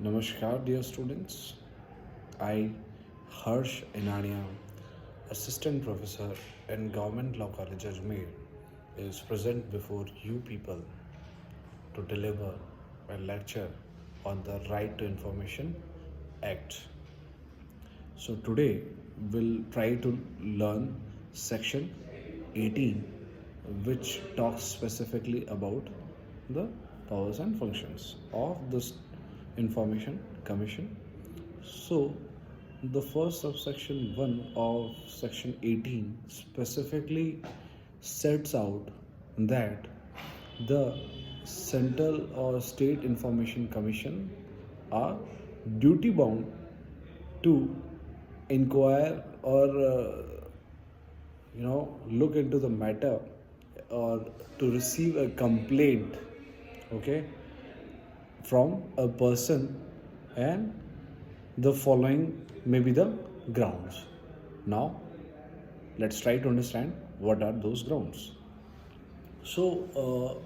Namaskar, dear students. I, Harsh Inania, Assistant Professor in Government Law College Ajmer, is present before you people to deliver a lecture on the Right to Information Act. So today we'll try to learn section 18, which talks specifically about the powers and functions of this information commission. So the first subsection 1 of section 18 specifically sets out that the central or state information commission are duty bound to inquire or look into the matter or to receive a complaint, okay, from a person, and the following may be the grounds. Now let's try to understand what are those grounds. So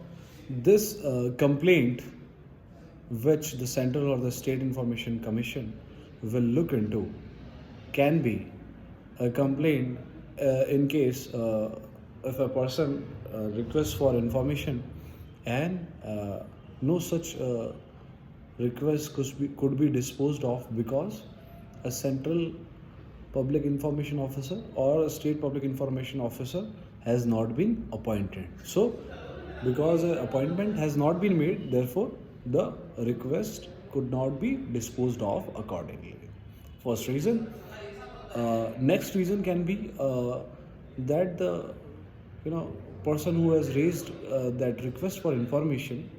this complaint which the central or the state information commission will look into can be a complaint in case if a person requests for information and no such request could be disposed of because a central public information officer or a state public information officer has not been appointed. So because an appointment has not been made, therefore the request could not be disposed of accordingly. First reason. Next reason can be that the person who has raised that request for information,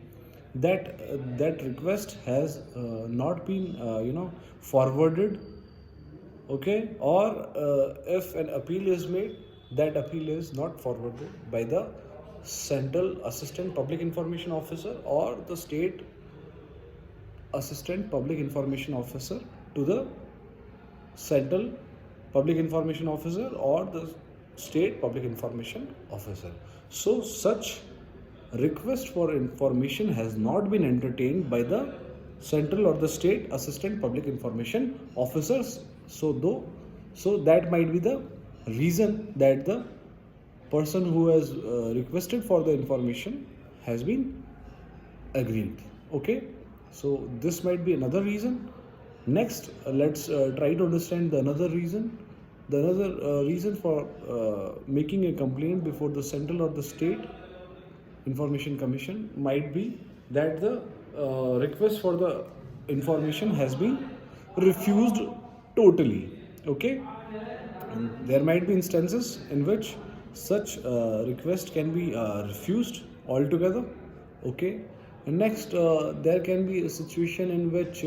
that request has not been forwarded, okay, or if an appeal is made, that appeal is not forwarded by the central assistant public information officer or the state assistant public information officer to the central public information officer or the state public information officer. So such request for information has not been entertained by the central or the state assistant public information officers. So that might be the reason that the person who has requested for the information has been agreed. Okay, so this might be another reason. Next, let's try to understand the another reason. The another reason for making a complaint before the central or the state information commission might be that the request for the information has been refused totally. Okay, and there might be instances in which such request can be refused altogether. Okay, and next there can be a situation in which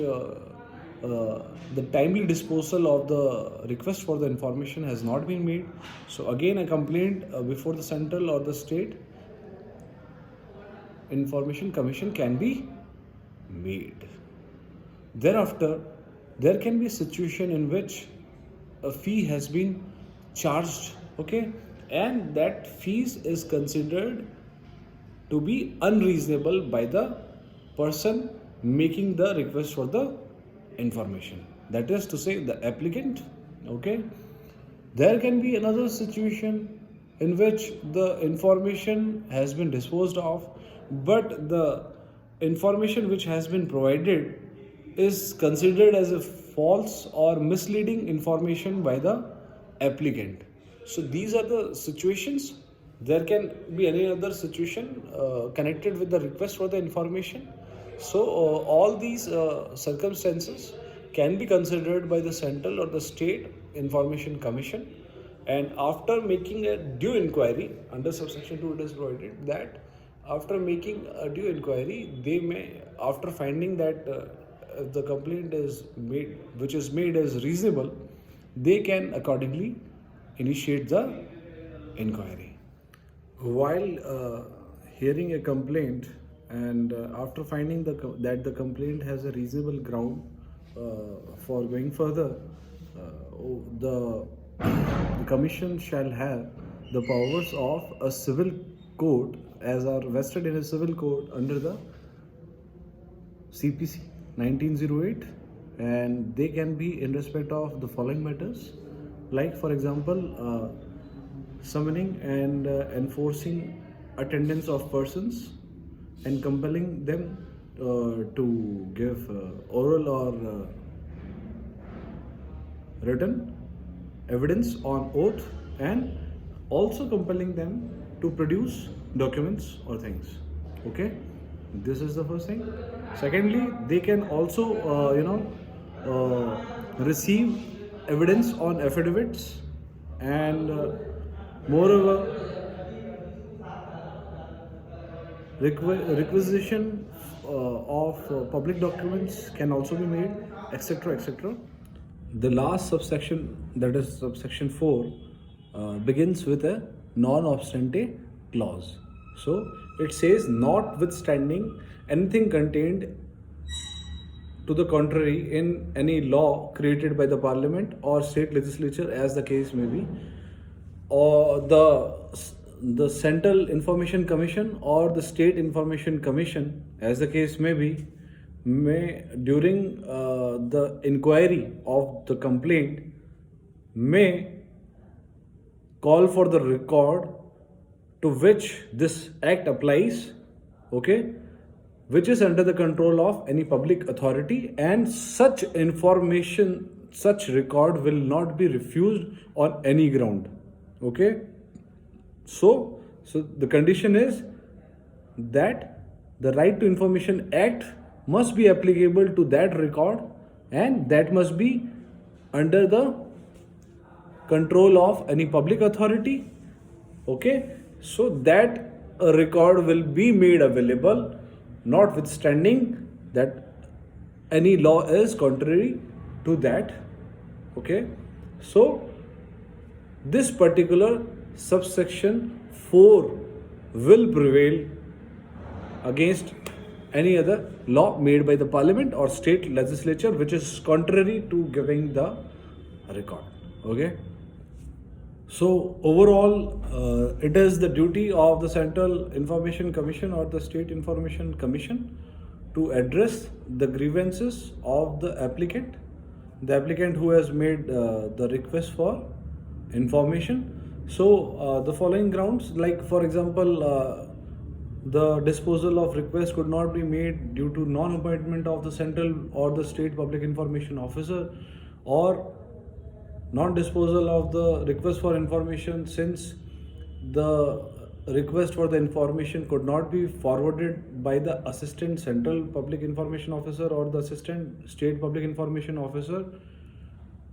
the timely disposal of the request for the information has not been made. So again a complaint before the central or the state information commission can be made. Thereafter there can be a situation in which a fee has been charged, okay, and that fees is considered to be unreasonable by the person making the request for the information, that is to say the applicant. Okay, there can be another situation in which the information has been disposed of, but the information which has been provided is considered as a false or misleading information by the applicant. So these are the situations. There can be any other situation connected with the request for the information. So all these circumstances can be considered by the central or the state information commission, and after making a due inquiry under subsection 2 it is provided that after making a due inquiry they may, after finding that if the complaint is made which is made as reasonable, they can accordingly initiate the inquiry. While hearing a complaint and after finding that the complaint has a reasonable ground for going further, the commission shall have the powers of a civil court as are vested in a civil court under the CPC. 1908, and they can be in respect of the following matters, like for example, summoning and enforcing attendance of persons and compelling them to give oral or written evidence on oath, and also compelling them to produce documents or things. Okay, this is the first thing. Secondly, they can also receive evidence on affidavits, and moreover requisition of public documents can also be made, etc., etc. The last subsection, that is subsection 4, begins with a non obstante clause. So it says, notwithstanding anything contained to the contrary in any law created by the parliament or state legislature, as the case may be, or the Central Information Commission or the State Information Commission, as the case may be, may during the inquiry of the complaint may call for the record to which this act applies, okay, which is under the control of any public authority, and such information, such record will not be refused on any ground. Okay, so the condition is that the Right to Information Act must be applicable to that record, and that must be under the control of any public authority. Okay, so that a record will be made available, notwithstanding that any law is contrary to that. Okay, so this particular subsection 4 will prevail against any other law made by the parliament or state legislature which is contrary to giving the record. Okay, so overall, it is the duty of the Central Information Commission or the State Information Commission to address the grievances of the applicant who has made the request for information. So the following grounds, like for example, the disposal of request could not be made due to non-appointment of the central or the state public information officer, or non-disposal of the request for information since the request for the information could not be forwarded by the assistant central public information officer or the assistant state public information officer,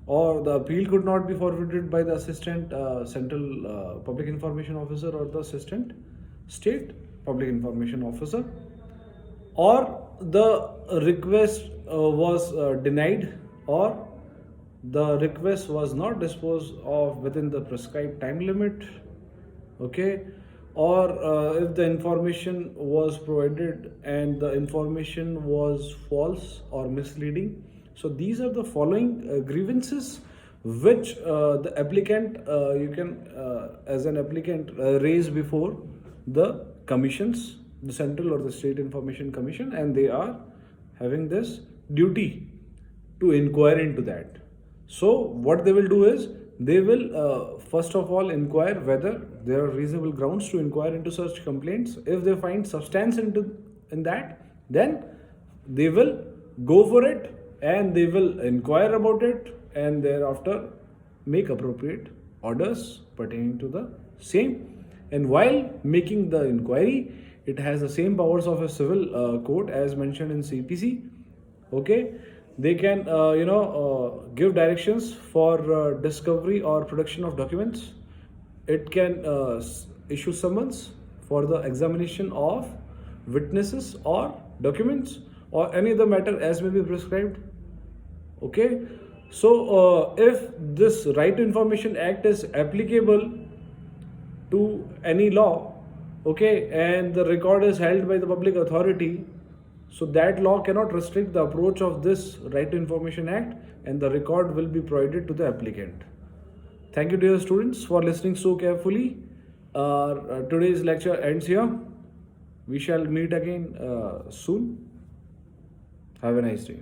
or the appeal could not be forwarded by the assistant central public information officer or the assistant state public information officer, or the request was denied, or the request was not disposed of within the prescribed time limit. Okay, or if the information was provided and the information was false or misleading. So these are the following grievances which the applicant you can as an applicant raise before the commissions, the central or the state information commission, and they are having this duty to inquire into that. So what they will do is they will first of all inquire whether there are reasonable grounds to inquire into such complaints. If they find substance in that, then they will go for it and they will inquire about it, and thereafter make appropriate orders pertaining to the same. And while making the inquiry, it has the same powers of a civil court as mentioned in CPC. Okay, they can give directions for discovery or production of documents. It can issue summons for the examination of witnesses or documents or any other matter as may be prescribed. Okay, so if this Right to Information Act is applicable to any law, okay, and the record is held by the public authority, so that law cannot restrict the approach of this Right to Information Act, and the record will be provided to the applicant. Thank you, dear students, for listening so carefully. Today's lecture ends here. We shall meet again soon. Have a nice day.